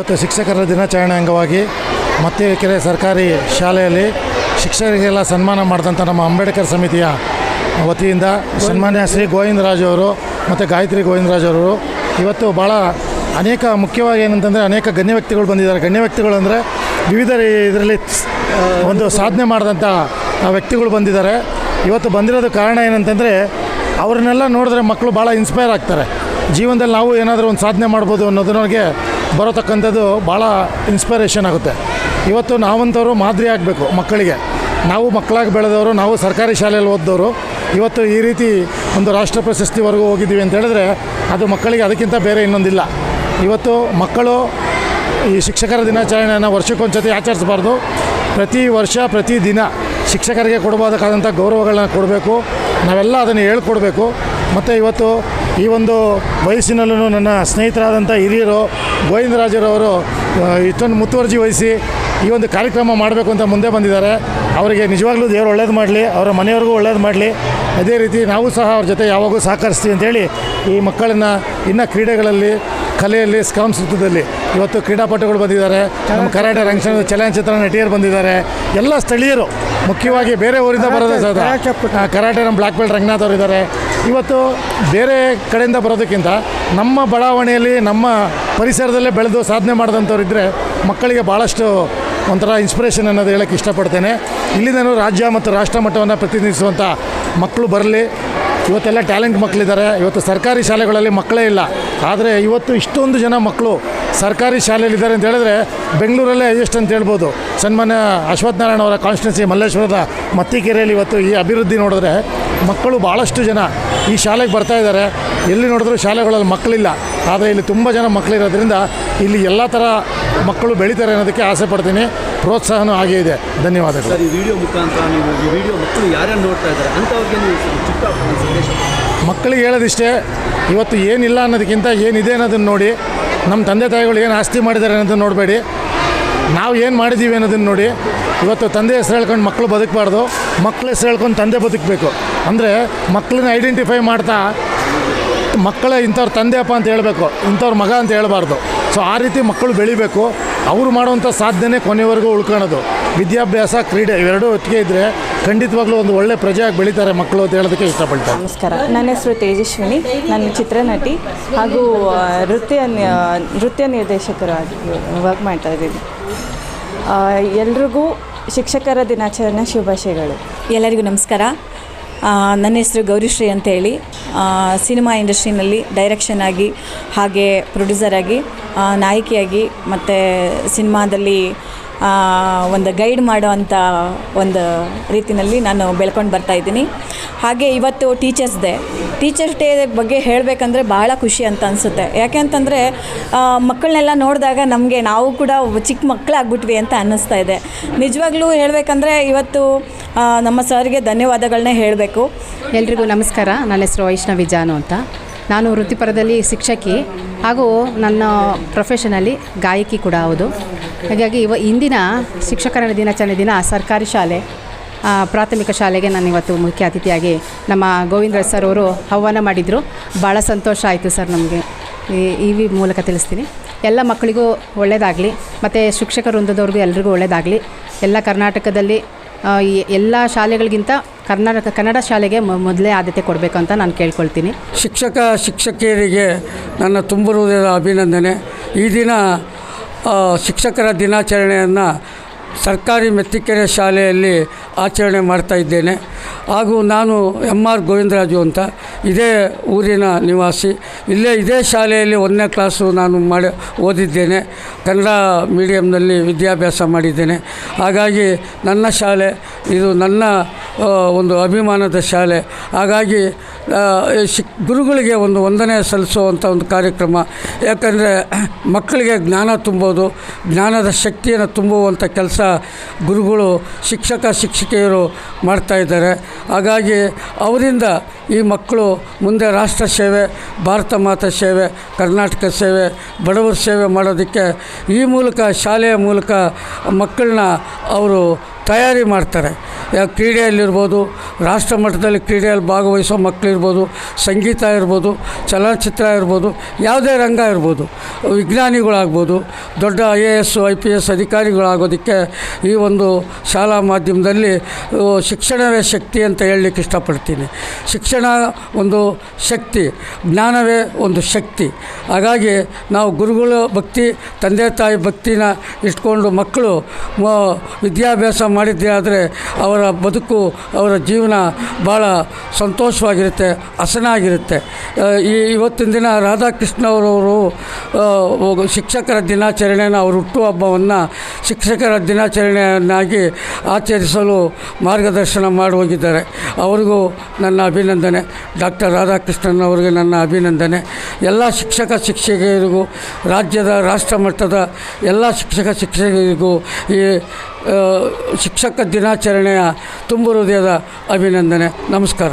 ಇವತ್ತು ಶಿಕ್ಷಕರ ದಿನಾಚರಣೆ ಅಂಗವಾಗಿ ಮತ್ತಿಕೆರೆ ಸರ್ಕಾರಿ ಶಾಲೆಯಲ್ಲಿ ಶಿಕ್ಷಕರಿಗೆಲ್ಲ ಸನ್ಮಾನ ಮಾಡಿದಂಥ ನಮ್ಮ ಅಂಬೇಡ್ಕರ್ ಸಮಿತಿಯ ವತಿಯಿಂದ ಸನ್ಮಾನ್ಯ ಶ್ರೀ ಗೋವಿಂದರಾಜ್ ಅವರು ಮತ್ತು ಗಾಯತ್ರಿ ಗೋವಿಂದರಾಜ್ ಅವರು ಇವತ್ತು ಭಾಳ ಅನೇಕ ಮುಖ್ಯವಾಗಿ ಏನಂತಂದರೆ ಅನೇಕ ಗಣ್ಯ ವ್ಯಕ್ತಿಗಳು ಬಂದಿದ್ದಾರೆ. ಗಣ್ಯ ವ್ಯಕ್ತಿಗಳು ಅಂದರೆ ವಿವಿಧ ಇದರಲ್ಲಿ ಒಂದು ಸಾಧನೆ ಮಾಡಿದಂಥ ವ್ಯಕ್ತಿಗಳು ಬಂದಿದ್ದಾರೆ. ಇವತ್ತು ಬಂದಿರೋದು ಕಾರಣ ಏನಂತಂದರೆ ಅವ್ರನ್ನೆಲ್ಲ ನೋಡಿದ್ರೆ ಮಕ್ಕಳು ಭಾಳ ಇನ್ಸ್ಪೈರ್ ಆಗ್ತಾರೆ. ಜೀವನದಲ್ಲಿ ನಾವು ಏನಾದರೂ ಒಂದು ಸಾಧನೆ ಮಾಡ್ಬೋದು ಅನ್ನೋದನ್ನೋರಿಗೆ ಬರೋತಕ್ಕಂಥದ್ದು ಭಾಳ ಇನ್ಸ್ಪಿರೇಷನ್ ಆಗುತ್ತೆ. ಇವತ್ತು ನಾವಂಥವ್ರು ಮಾದರಿ ಆಗಬೇಕು ಮಕ್ಕಳಿಗೆ. ನಾವು ಮಕ್ಕಳಾಗಿ ಬೆಳೆದವರು, ನಾವು ಸರ್ಕಾರಿ ಶಾಲೆಯಲ್ಲಿ ಓದಿದವರು. ಇವತ್ತು ಈ ರೀತಿ ಒಂದು ರಾಷ್ಟ್ರ ಪ್ರಶಸ್ತಿವರೆಗೂ ಹೋಗಿದ್ದೀವಿ ಅಂತ ಹೇಳಿದ್ರೆ ಅದು ಮಕ್ಕಳಿಗೆ ಅದಕ್ಕಿಂತ ಬೇರೆ ಇನ್ನೊಂದಿಲ್ಲ. ಇವತ್ತು ಮಕ್ಕಳು ಈ ಶಿಕ್ಷಕರ ದಿನಾಚರಣೆಯನ್ನು ವರ್ಷಕ್ಕೊಂದು ಸತಿ ಆಚರಿಸಬಾರ್ದು. ಪ್ರತಿ ವರ್ಷ ಪ್ರತಿ ದಿನ ಶಿಕ್ಷಕರಿಗೆ ಕೊಡಬಹುದಾದಂಥ ಗೌರವಗಳನ್ನ ಕೊಡಬೇಕು. ನಾವೆಲ್ಲ ಅದನ್ನು ಹೇಳ್ಕೊಡ್ಬೇಕು. ಮತ್ತು ಇವತ್ತು ಈ ಒಂದು ವಯಸ್ಸಿನಲ್ಲೂ ನನ್ನ ಸ್ನೇಹಿತರಾದಂಥ ಹಿರಿಯರು ಗೋವಿಂದರಾಜರವರು ಇಷ್ಟೊಂದು ಮುತುವರ್ಜಿ ವಹಿಸಿ ಈ ಒಂದು ಕಾರ್ಯಕ್ರಮ ಮಾಡಬೇಕು ಅಂತ ಮುಂದೆ ಬಂದಿದ್ದಾರೆ. ಅವರಿಗೆ ನಿಜವಾಗ್ಲೂ ದೇವರು ಒಳ್ಳೇದು ಮಾಡಲಿ, ಅವರ ಮನೆಯವ್ರಿಗೂ ಒಳ್ಳೇದು ಮಾಡಲಿ. ಅದೇ ರೀತಿ ನಾವು ಸಹ ಅವ್ರ ಜೊತೆ ಯಾವಾಗೂ ಸಹಕರಿಸ್ತೀವಿ ಅಂತೇಳಿ ಈ ಮಕ್ಕಳನ್ನು ಇನ್ನು ಕ್ರೀಡೆಗಳಲ್ಲಿ, ಕಲೆಯಲ್ಲಿ, ಸಾಂಸ್ಕೃತಿಕದಲ್ಲಿ ಇವತ್ತು ಕ್ರೀಡಾಪಟುಗಳು ಬಂದಿದ್ದಾರೆ. ನಮ್ಮ ಕರಾಟೆ ರಂಗಸಂಘದ ಚಲನಚಿತ್ರ ನಟಿಯರು ಬಂದಿದ್ದಾರೆ. ಎಲ್ಲ ಸ್ಥಳೀಯರು, ಮುಖ್ಯವಾಗಿ ಬೇರೆ ಊರಿಂದ ಬರೋದು ಕರಾಟೆ ನಮ್ಮ ಬ್ಲ್ಯಾಕ್ ಬೆಲ್ಟ್ ರಂಗನಾಥ್ ಅವರು ಇದ್ದಾರೆ. ಇವತ್ತು ಬೇರೆ ಕಡೆಯಿಂದ ಬರೋದಕ್ಕಿಂತ ನಮ್ಮ ಬಡಾವಣೆಯಲ್ಲಿ, ನಮ್ಮ ಪರಿಸರದಲ್ಲೇ ಬೆಳೆದು ಸಾಧನೆ ಮಾಡಿದಂಥವ್ರು ಇದ್ದರೆ ಮಕ್ಕಳಿಗೆ ಭಾಳಷ್ಟು ಒಂಥರ ಇನ್ಸ್ಪಿರೇಷನ್ ಅನ್ನೋದು ಹೇಳೋಕ್ಕೆ ಇಷ್ಟಪಡ್ತೇನೆ. ಇಲ್ಲಿಂದನೂ ರಾಜ್ಯ ಮತ್ತು ರಾಷ್ಟ್ರ ಮಟ್ಟವನ್ನು ಪ್ರತಿನಿಧಿಸುವಂಥ ಮಕ್ಕಳು ಬರಲಿ. ಇವತ್ತೆಲ್ಲ ಟ್ಯಾಲೆಂಟ್ ಮಕ್ಕಳಿದ್ದಾರೆ. ಇವತ್ತು ಸರ್ಕಾರಿ ಶಾಲೆಗಳಲ್ಲಿ ಮಕ್ಕಳೇ ಇಲ್ಲ. ಆದರೆ ಇವತ್ತು ಇಷ್ಟೊಂದು ಜನ ಮಕ್ಕಳು ಸರ್ಕಾರಿ ಶಾಲೆಯಲ್ಲಿದ್ದಾರೆ ಅಂತ ಹೇಳಿದ್ರೆ ಬೆಂಗಳೂರಲ್ಲೇ ಹೈಯೆಸ್ಟ್ ಅಂತ ಹೇಳ್ಬೋದು. ಸನ್ಮಾನ್ಯ ಅಶ್ವಥ್ ನಾರಾಯಣ ಅವರ ಕಾನ್ಸ್ಟಿಟ್ಯೂನ್ಸಿ ಮಲ್ಲೇಶ್ವರದ ಮತ್ತಿಕೆರೆಯಲ್ಲಿ ಇವತ್ತು ಈ ಅಭಿವೃದ್ಧಿ ನೋಡಿದ್ರೆ ಮಕ್ಕಳು ಭಾಳಷ್ಟು ಜನ ಈ ಶಾಲೆಗೆ ಬರ್ತಾ ಇದ್ದಾರೆ. ಎಲ್ಲಿ ನೋಡಿದ್ರೂ ಶಾಲೆಗಳಲ್ಲಿ ಮಕ್ಕಳಿಲ್ಲ. ಆದರೆ ಇಲ್ಲಿ ತುಂಬ ಜನ ಮಕ್ಕಳಿರೋದ್ರಿಂದ ಇಲ್ಲಿ ಎಲ್ಲ ಥರ ಮಕ್ಕಳು ಬೆಳೀತಾರೆ ಅನ್ನೋದಕ್ಕೆ ಆಸೆ ಪಡ್ತೀನಿ. ಪ್ರೋತ್ಸಾಹನೂ ಹಾಗೇ ಇದೆ. ಧನ್ಯವಾದಗಳು. ಸರ್, ಈ ವಿಡಿಯೋ ಮುಖಾಂತರ ನೀವು ಈ ವಿಡಿಯೋ ಮಕ್ಕಳು ಯಾರ್ಯಾರು ನೋಡ್ತಾ ಇದ್ದಾರೆ ಅಂಥವ್ರಿಗೆ ನೀವು ಚಿಕ್ಕ ಸಂದೇಶ ಮಕ್ಕಳಿಗೆ ಹೇಳೋದಿಷ್ಟೇ, ಇವತ್ತು ಏನಿಲ್ಲ ಅನ್ನೋದಕ್ಕಿಂತ ಏನಿದೆ ಅನ್ನೋದನ್ನು ನೋಡಿ. ನಮ್ಮ ತಂದೆ ತಾಯಿಗಳು ಏನು ಆಸ್ತಿ ಮಾಡಿದ್ದಾರೆ ಅನ್ನೋದನ್ನು ನೋಡಬೇಡಿ, ನಾವು ಏನು ಮಾಡಿದ್ದೀವಿ ಅನ್ನೋದನ್ನು ನೋಡಿ. ಇವತ್ತು ತಂದೆ ಹೆಸರು ಹೇಳ್ಕೊಂಡು ಮಕ್ಕಳು ಬದುಕಬಾರ್ದು, ಮಕ್ಕಳ ಹೆಸರು ಹೇಳ್ಕೊಂಡು ತಂದೆ ಬದುಕಬೇಕು. ಅಂದರೆ ಮಕ್ಕಳನ್ನ ಐಡೆಂಟಿಫೈ ಮಾಡ್ತಾ ಮಕ್ಕಳೇ ಇಂಥವ್ರ ತಂದೆಯಪ್ಪ ಅಂತ ಹೇಳಬೇಕು, ಇಂಥವ್ರ ಮಗ ಅಂತ ಹೇಳಬಾರ್ದು. ಸೊ ಆ ರೀತಿ ಮಕ್ಕಳು ಬೆಳಿಬೇಕು. ಅವರು ಮಾಡುವಂಥ ಸಾಧನೆ ಕೊನೆವರೆಗೂ ಉಳ್ಕೊಳ್ಳೋದು. ವಿದ್ಯಾಭ್ಯಾಸ, ಕ್ರೀಡೆ ಇವೆರಡೂ ಒಟ್ಟಿಗೆ ಇದ್ದರೆ ಖಂಡಿತವಾಗ್ಲೂ ಒಂದು ಒಳ್ಳೆ ಪ್ರಜೆಯಾಗಿ ಬೆಳೀತಾರೆ ಮಕ್ಕಳು ಅಂತ ಹೇಳೋದಕ್ಕೆ ಇಷ್ಟಪಡ್ತಾರೆ. ನಮಸ್ಕಾರ, ನನ್ನ ಹೆಸರು ತೇಜಸ್ವಿನಿ. ನಾನು ಚಿತ್ರನಟಿ ಹಾಗೂ ನೃತ್ಯ ನಿರ್ದೇಶಕರಾಗಿ ವರ್ಕ್ ಮಾಡ್ತಾ ಇದ್ದೀನಿ. ಎಲ್ರಿಗೂ ಶಿಕ್ಷಕರ ದಿನಾಚರಣೆ ಶುಭಾಶಯಗಳು. ಎಲ್ಲರಿಗೂ ನಮಸ್ಕಾರ. ನನ್ನ ಹೆಸರು ಗೌರಿಶ್ರೀ ಅಂತೇಳಿ. ಸಿನಿಮಾ ಇಂಡಸ್ಟ್ರಿನಲ್ಲಿ ಡೈರೆಕ್ಷನ್ ಆಗಿ, ಹಾಗೆ ಪ್ರೊಡ್ಯೂಸರ್ ಆಗಿ, ನಾಯಕಿಯಾಗಿ, ಮತ್ತು ಸಿನಿಮಾದಲ್ಲಿ ಒಂದು ಗೈಡ್ ಮಾಡೋ ಅಂಥ ಒಂದು ರೀತಿಯಲ್ಲಿ ನಾನು ಬೆಳ್ಕೊಂಡು ಬರ್ತಾಯಿದ್ದೀನಿ. ಹಾಗೆ ಇವತ್ತು ಟೀಚರ್ಸ್ ಡೇ ಬಗ್ಗೆ ಹೇಳಬೇಕಂದ್ರೆ ಭಾಳ ಖುಷಿ ಅಂತ ಅನಿಸುತ್ತೆ. ಯಾಕೆ ಅಂತಂದರೆ ಮಕ್ಕಳನ್ನೆಲ್ಲ ನೋಡಿದಾಗ ನಮಗೆ ನಾವು ಕೂಡ ಚಿಕ್ಕ ಮಕ್ಕಳಾಗ್ಬಿಟ್ವಿ ಅಂತ ಅನ್ನಿಸ್ತಾ ಇದೆ. ನಿಜವಾಗ್ಲೂ ಹೇಳಬೇಕಂದ್ರೆ ಇವತ್ತು ನಮ್ಮ ಸರ್ಗೆ ಧನ್ಯವಾದಗಳನ್ನೇ ಹೇಳಬೇಕು. ಎಲ್ರಿಗೂ ನಮಸ್ಕಾರ. ನನ್ನ ಹೆಸರು ವೈಷ್ಣವಿ ಜಾನು ಅಂತ. ನಾನು ವೃತ್ತಿಪರದಲ್ಲಿ ಶಿಕ್ಷಕಿ ಹಾಗೂ ನನ್ನ ಪ್ರೊಫೆಷನಲ್ಲಿ ಗಾಯಕಿ ಕೂಡ ಹೌದು. ಹಾಗಾಗಿ ಇಂದಿನ ಶಿಕ್ಷಕರ ದಿನಾಚರಣೆ ದಿನ ಸರ್ಕಾರಿ ಶಾಲೆ, ಪ್ರಾಥಮಿಕ ಶಾಲೆಗೆ ನಾನು ಇವತ್ತು ಮುಖ್ಯ ಅತಿಥಿಯಾಗಿ ನಮ್ಮ ಗೋವಿಂದರಾಜ್ ಸರ್ ಅವರು ಆಹ್ವಾನ ಮಾಡಿದರು. ಭಾಳ ಸಂತೋಷ ಆಯಿತು ಸರ್. ನಮಗೆ ಈ ಮೂಲಕ ತಿಳಿಸ್ತೀನಿ. ಎಲ್ಲ ಮಕ್ಕಳಿಗೂ ಒಳ್ಳೆಯದಾಗಲಿ, ಮತ್ತು ಶಿಕ್ಷಕ ವೃಂದದವ್ರಿಗೂ ಎಲ್ರಿಗೂ ಒಳ್ಳೆಯದಾಗಲಿ. ಎಲ್ಲ ಕರ್ನಾಟಕದಲ್ಲಿ ಎಲ್ಲ ಶಾಲೆಗಳಿಗಿಂತ ಕನ್ನಡ ಶಾಲೆಗೆ ಮೊದಲೇ ಆದ್ಯತೆ ಕೊಡಬೇಕು ಅಂತ ನಾನು ಕೇಳ್ಕೊಳ್ತೀನಿ. ಶಿಕ್ಷಕಿಯರಿಗೆ ನನ್ನ ತುಂಬ ಹೃದಯದ ಅಭಿನಂದನೆ. ಈ ದಿನ ಶಿಕ್ಷಕರ ದಿನಾಚರಣೆಯನ್ನು ಸರ್ಕಾರಿ ಮೆತ್ತಿಕೆರೆ ಶಾಲೆಯಲ್ಲಿ ಆಚರಣೆ ಮಾಡ್ತಾಯಿದ್ದೇನೆ. ಹಾಗೂ ನಾನು MR ಗೋವಿಂದರಾಜು ಅಂತ, ಇದೇ ಊರಿನ ನಿವಾಸಿ. ಇದೇ ಶಾಲೆಯಲ್ಲಿ 1ನೇ ಕ್ಲಾಸು ನಾನು ಓದಿದ್ದೇನೆ. ಕನ್ನಡ ಮೀಡಿಯಮ್ನಲ್ಲಿ ವಿದ್ಯಾಭ್ಯಾಸ ಮಾಡಿದ್ದೇನೆ. ಹಾಗಾಗಿ ನನ್ನ ಶಾಲೆ ಇದು ನನ್ನ ಒಂದು ಅಭಿಮಾನದ ಶಾಲೆ. ಹಾಗಾಗಿ ಗುರುಗಳಿಗೆ ಒಂದು ವಂದನೆ ಸಲ್ಲಿಸುವಂಥ ಒಂದು ಕಾರ್ಯಕ್ರಮ. ಯಾಕಂದರೆ ಮಕ್ಕಳಿಗೆ ಜ್ಞಾನ ತುಂಬೋದು, ಜ್ಞಾನದ ಶಕ್ತಿಯನ್ನು ತುಂಬುವಂಥ ಕೆಲಸ ಗುರುಗಳು, ಶಿಕ್ಷಕಿಯರು ಮಾಡ್ತಾಯಿದ್ದಾರೆ. ಹಾಗಾಗಿ ಅವರಿಂದ ಈ ಮಕ್ಕಳು ಮುಂದೆ ರಾಷ್ಟ್ರ ಸೇವೆ, ಭಾರತ ಮಾತಾ ಸೇವೆ, ಕರ್ನಾಟಕ ಸೇವೆ, ಬಡವರ ಸೇವೆ ಮಾಡೋದಕ್ಕೆ ಈ ಮೂಲಕ, ಶಾಲೆಯ ಮೂಲಕ ಮಕ್ಕಳನ್ನ ಅವರು ತಯಾರಿ ಮಾಡ್ತಾರೆ. ಕ್ರೀಡೆಯಲ್ಲಿರ್ಬೋದು, ರಾಷ್ಟ್ರ ಮಟ್ಟದಲ್ಲಿ ಕ್ರೀಡೆಯಲ್ಲಿ ಭಾಗವಹಿಸೋ ಮಕ್ಕಳಿರ್ಬೋದು, ಸಂಗೀತ ಇರ್ಬೋದು, ಚಲನಚಿತ್ರ ಇರ್ಬೋದು, ಯಾವುದೇ ರಂಗ ಇರ್ಬೋದು, ವಿಜ್ಞಾನಿಗಳಾಗ್ಬೋದು, ದೊಡ್ಡ IAS IPS ಅಧಿಕಾರಿಗಳಾಗೋದಕ್ಕೆ ಈ ಒಂದು ಶಾಲಾ ಮಾಧ್ಯಮದಲ್ಲಿ ಶಿಕ್ಷಣವೇ ಶಕ್ತಿ ಅಂತ ಹೇಳಲಿಕ್ಕೆ ಇಷ್ಟಪಡ್ತೀನಿ. ಶಿಕ್ಷಣ ಒಂದು ಶಕ್ತಿ, ಜ್ಞಾನವೇ ಒಂದು ಶಕ್ತಿ. ಹಾಗಾಗಿ ನಾವು ಗುರುಗಳ ಭಕ್ತಿ, ತಂದೆ ತಾಯಿ ಭಕ್ತಿನ ಇಟ್ಕೊಂಡು ಮಕ್ಕಳು ವಿದ್ಯಾಭ್ಯಾಸ ಮಾಡಿದ್ದೇ ಆದರೆ ಅವರ ಬದುಕು, ಅವರ ಜೀವನ ಭಾಳ ಸಂತೋಷವಾಗಿರುತ್ತೆ, ಹಸನಾಗಿರುತ್ತೆ. ಇವತ್ತಿನ ದಿನ ರಾಧಾಕೃಷ್ಣ ಅವರವರು ಶಿಕ್ಷಕರ ದಿನಾಚರಣೆಯನ್ನು, ಅವ್ರ ಹುಟ್ಟುಹಬ್ಬವನ್ನು ಶಿಕ್ಷಕರ ದಿನಾಚರಣೆಯನ್ನಾಗಿ ಆಚರಿಸಲು ಮಾರ್ಗದರ್ಶನ ಮಾಡಿ ಹೋಗಿದ್ದಾರೆ. ಅವರಿಗೂ ನನ್ನ ಅಭಿನಂದನೆ. ಡಾಕ್ಟರ್ ರಾಧಾಕೃಷ್ಣನ್ ಅವರಿಗೆ ನನ್ನ ಅಭಿನಂದನೆ. ಎಲ್ಲ ಶಿಕ್ಷಕಿಯರಿಗೂ, ರಾಜ್ಯದ ರಾಷ್ಟ್ರ ಮಟ್ಟದ ಎಲ್ಲ ಶಿಕ್ಷಕರಿಗೂ ಈ ಶಿಕ್ಷಕ ದಿನಾಚರಣೆಯ ತುಂಬು ಹೃದಯದ ಅಭಿನಂದನೆ. ನಮಸ್ಕಾರ.